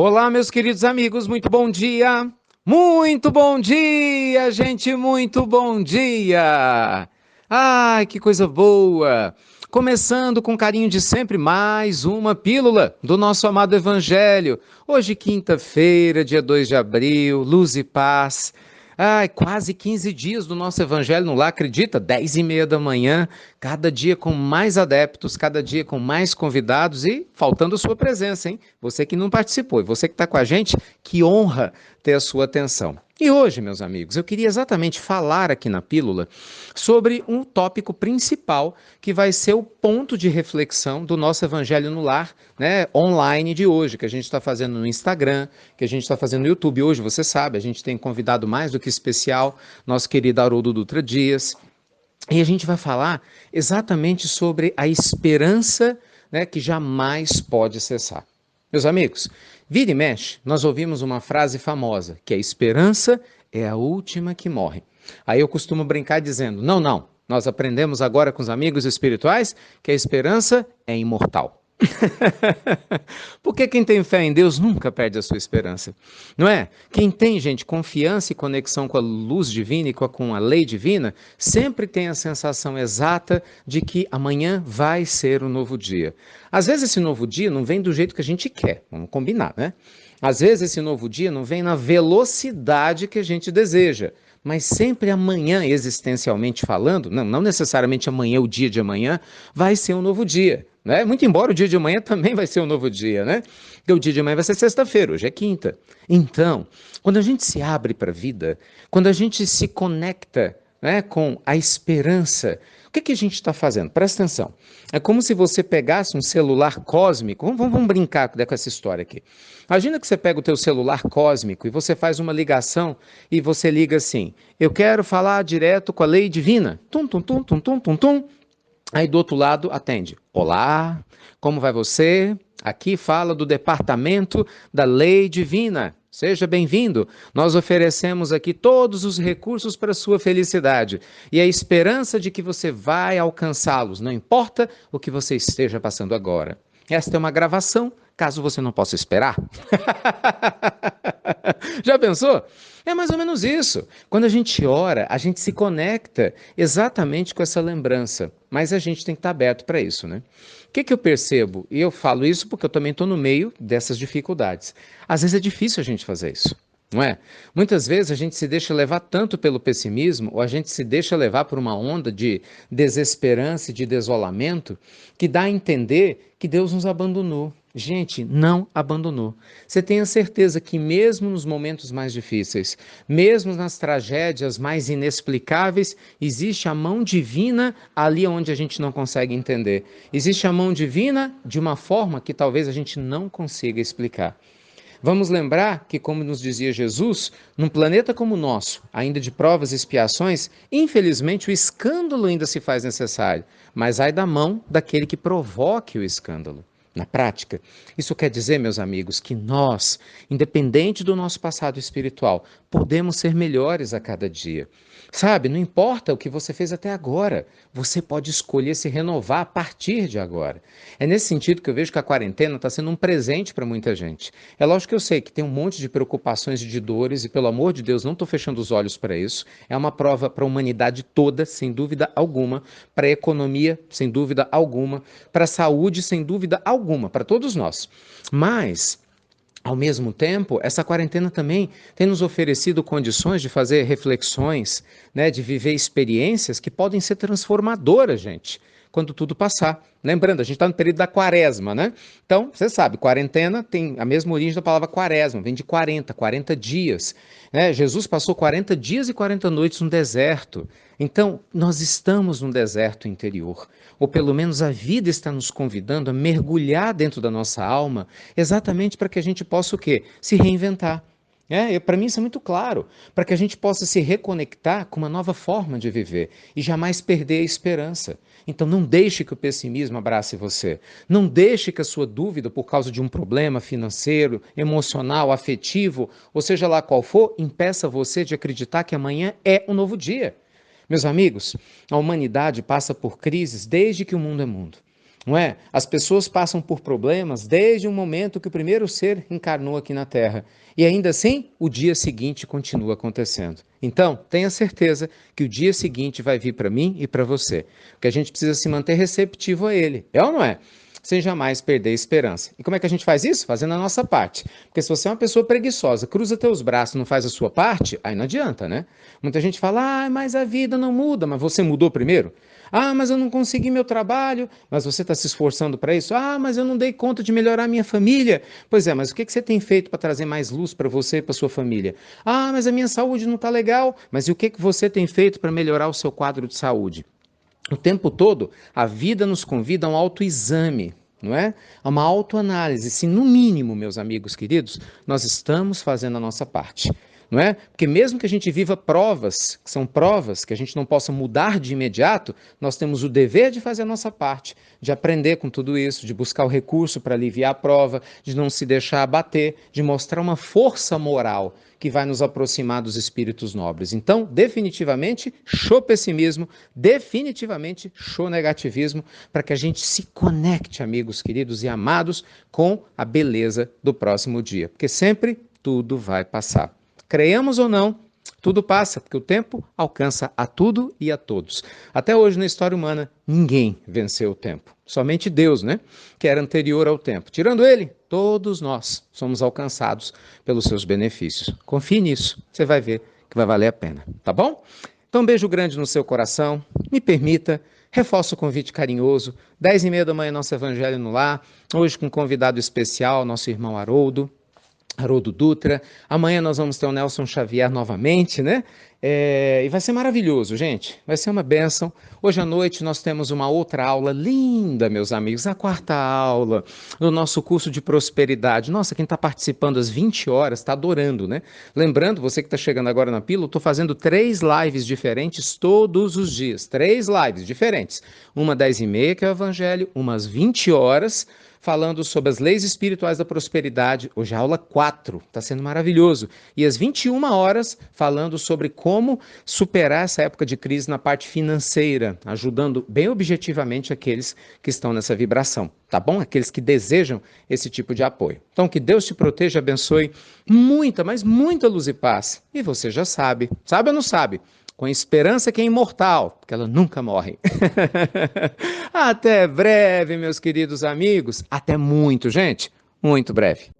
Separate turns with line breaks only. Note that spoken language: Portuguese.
Olá, meus queridos amigos, muito bom dia! Muito bom dia, gente, muito bom dia! Ai, que coisa boa! Começando com carinho de sempre, mais uma pílula do nosso amado Evangelho. Hoje, quinta-feira, dia 2 de abril, luz e paz. Ai, quase 15 dias do nosso Evangelho no Lar, acredita? 10h30 da manhã, cada dia com mais adeptos, cada dia com mais convidados e faltando a sua presença, hein? Você que não participou e você que está com a gente, que honra ter a sua atenção. E hoje, meus amigos, eu queria exatamente falar aqui na pílula sobre um tópico principal que vai ser o ponto de reflexão do nosso Evangelho no Lar, né, online de hoje, que a gente está fazendo no Instagram, que a gente está fazendo no YouTube. Hoje, você sabe, a gente tem convidado mais do que especial, nosso querido Haroldo Dutra Dias. E a gente vai falar exatamente sobre a esperança, né, que jamais pode cessar. Meus amigos, vira e mexe, nós ouvimos uma frase famosa, que a esperança é a última que morre. Aí eu costumo brincar dizendo, não, nós aprendemos agora com os amigos espirituais que a esperança é imortal. Porque quem tem fé em Deus nunca perde a sua esperança, não é? Quem tem, gente, confiança e conexão com a luz divina e com a lei divina, sempre tem a sensação exata de que amanhã vai ser um novo dia. Às vezes esse novo dia não vem do jeito que a gente quer, vamos combinar, né? Às vezes esse novo dia não vem na velocidade que a gente deseja, mas sempre amanhã, existencialmente falando, não necessariamente amanhã, o dia de amanhã, vai ser um novo dia. Né? Muito embora o dia de amanhã também vai ser um novo dia, né? Porque o dia de amanhã vai ser sexta-feira, hoje é quinta. Então, quando a gente se abre para a vida, quando a gente se conecta, né, com a esperança, o que a gente está fazendo? Presta atenção. É como se você pegasse um celular cósmico, vamos brincar com essa história aqui. Imagina que você pega o teu celular cósmico e você faz uma ligação e você liga assim, eu quero falar direto com a lei divina. Tum, tum, tum, tum, tum, tum, tum. Aí do outro lado atende, olá, como vai você? Aqui fala do Departamento da Lei Divina. Seja bem-vindo. Nós oferecemos aqui todos os recursos para a sua felicidade e a esperança de que você vai alcançá-los, não importa o que você esteja passando agora. Esta é uma gravação, caso você não possa esperar. Já pensou? É mais ou menos isso. Quando a gente ora, a gente se conecta exatamente com essa lembrança, mas a gente tem que estar aberto para isso, né? O que eu percebo? E eu falo isso porque eu também estou no meio dessas dificuldades. Às vezes é difícil a gente fazer isso. Não é? Muitas vezes a gente se deixa levar tanto pelo pessimismo, ou a gente se deixa levar por uma onda de desesperança e de desolamento, que dá a entender que Deus nos abandonou. Gente, não abandonou. Você tenha certeza que mesmo nos momentos mais difíceis, mesmo nas tragédias mais inexplicáveis, existe a mão divina ali onde a gente não consegue entender. Existe a mão divina de uma forma que talvez a gente não consiga explicar. Vamos lembrar que, como nos dizia Jesus, num planeta como o nosso, ainda de provas e expiações, infelizmente o escândalo ainda se faz necessário, mas ai da mão daquele que provoque o escândalo. Na prática, isso quer dizer, meus amigos, que nós, independente do nosso passado espiritual, podemos ser melhores a cada dia. Sabe, não importa o que você fez até agora, você pode escolher se renovar a partir de agora. É nesse sentido que eu vejo que a quarentena está sendo um presente para muita gente. É lógico que eu sei que tem um monte de preocupações e de dores, e pelo amor de Deus, não estou fechando os olhos para isso. É uma prova para a humanidade toda, sem dúvida alguma, para a economia, sem dúvida alguma, para a saúde, sem dúvida alguma, para todos nós. Mas ao mesmo tempo, essa quarentena também tem nos oferecido condições de fazer reflexões, né, de viver experiências que podem ser transformadoras, gente, quando tudo passar. Lembrando, a gente está no período da quaresma, né? Então, você sabe, quarentena tem a mesma origem da palavra quaresma, vem de 40 dias. Né? Jesus passou 40 dias e 40 noites no deserto. Então, nós estamos num deserto interior, ou pelo menos a vida está nos convidando a mergulhar dentro da nossa alma, exatamente para que a gente possa o quê? Se reinventar. Para mim isso é muito claro, para que a gente possa se reconectar com uma nova forma de viver e jamais perder a esperança. Então não deixe que o pessimismo abrace você, não deixe que a sua dúvida por causa de um problema financeiro, emocional, afetivo, ou seja lá qual for, impeça você de acreditar que amanhã é um novo dia. Meus amigos, a humanidade passa por crises desde que o mundo é mundo. não é? As pessoas passam por problemas desde o momento que o primeiro ser encarnou aqui na Terra. E ainda assim, o dia seguinte continua acontecendo. Então, tenha certeza que o dia seguinte vai vir para mim e para você. Porque a gente precisa se manter receptivo a ele. É ou não é? Sem jamais perder a esperança. E como é que a gente faz isso? Fazendo a nossa parte. Porque se você é uma pessoa preguiçosa, cruza teus braços e não faz a sua parte, aí não adianta, né? Muita gente fala, mas a vida não muda, mas você mudou primeiro? Mas eu não consegui meu trabalho, mas você está se esforçando para isso? Mas eu não dei conta de melhorar minha família. Pois é, mas o que você tem feito para trazer mais luz para você e para sua família? Mas a minha saúde não está legal. Mas e o que você tem feito para melhorar o seu quadro de saúde? O tempo todo, a vida nos convida a um autoexame, não é? A uma autoanálise. Se, no mínimo, meus amigos queridos, nós estamos fazendo a nossa parte. Não é? Porque mesmo que a gente viva provas, que são provas que a gente não possa mudar de imediato, nós temos o dever de fazer a nossa parte, de aprender com tudo isso, de buscar o recurso para aliviar a prova, de não se deixar abater, de mostrar uma força moral que vai nos aproximar dos espíritos nobres. Então, definitivamente, show pessimismo, definitivamente show negativismo, para que a gente se conecte, amigos queridos e amados, com a beleza do próximo dia. Porque sempre tudo vai passar. Creamos ou não, tudo passa, porque o tempo alcança a tudo e a todos. Até hoje, na história humana, ninguém venceu o tempo. Somente Deus, né? Que era anterior ao tempo. Tirando ele, todos nós somos alcançados pelos seus benefícios. Confie nisso, você vai ver que vai valer a pena, tá bom? Então, um beijo grande no seu coração. Me permita, reforço o convite carinhoso. 10h30 da manhã, nosso Evangelho no Lar. Hoje com um convidado especial, nosso irmão Haroldo Dutra. Amanhã nós vamos ter o Nelson Xavier novamente, né? E vai ser maravilhoso, gente. Vai ser uma bênção. Hoje à noite nós temos uma outra aula linda, meus amigos. A quarta aula do nosso curso de prosperidade. Nossa, quem está participando às 20 horas está adorando, né? Lembrando, você que está chegando agora na pílula, eu estou fazendo 3 lives diferentes todos os dias. 3 lives diferentes. Uma 10h30, que é o Evangelho. Umas 20 horas, falando sobre as leis espirituais da prosperidade. Hoje é a aula 4, está sendo maravilhoso. E às 21 horas, falando sobre como superar essa época de crise na parte financeira, ajudando bem objetivamente aqueles que estão nessa vibração, tá bom? Aqueles que desejam esse tipo de apoio. Então, que Deus te proteja, abençoe, muita, mas muita luz e paz. E você já sabe ou não sabe? Com a esperança que é imortal, porque ela nunca morre. Até breve, meus queridos amigos. Até muito, gente. Muito breve.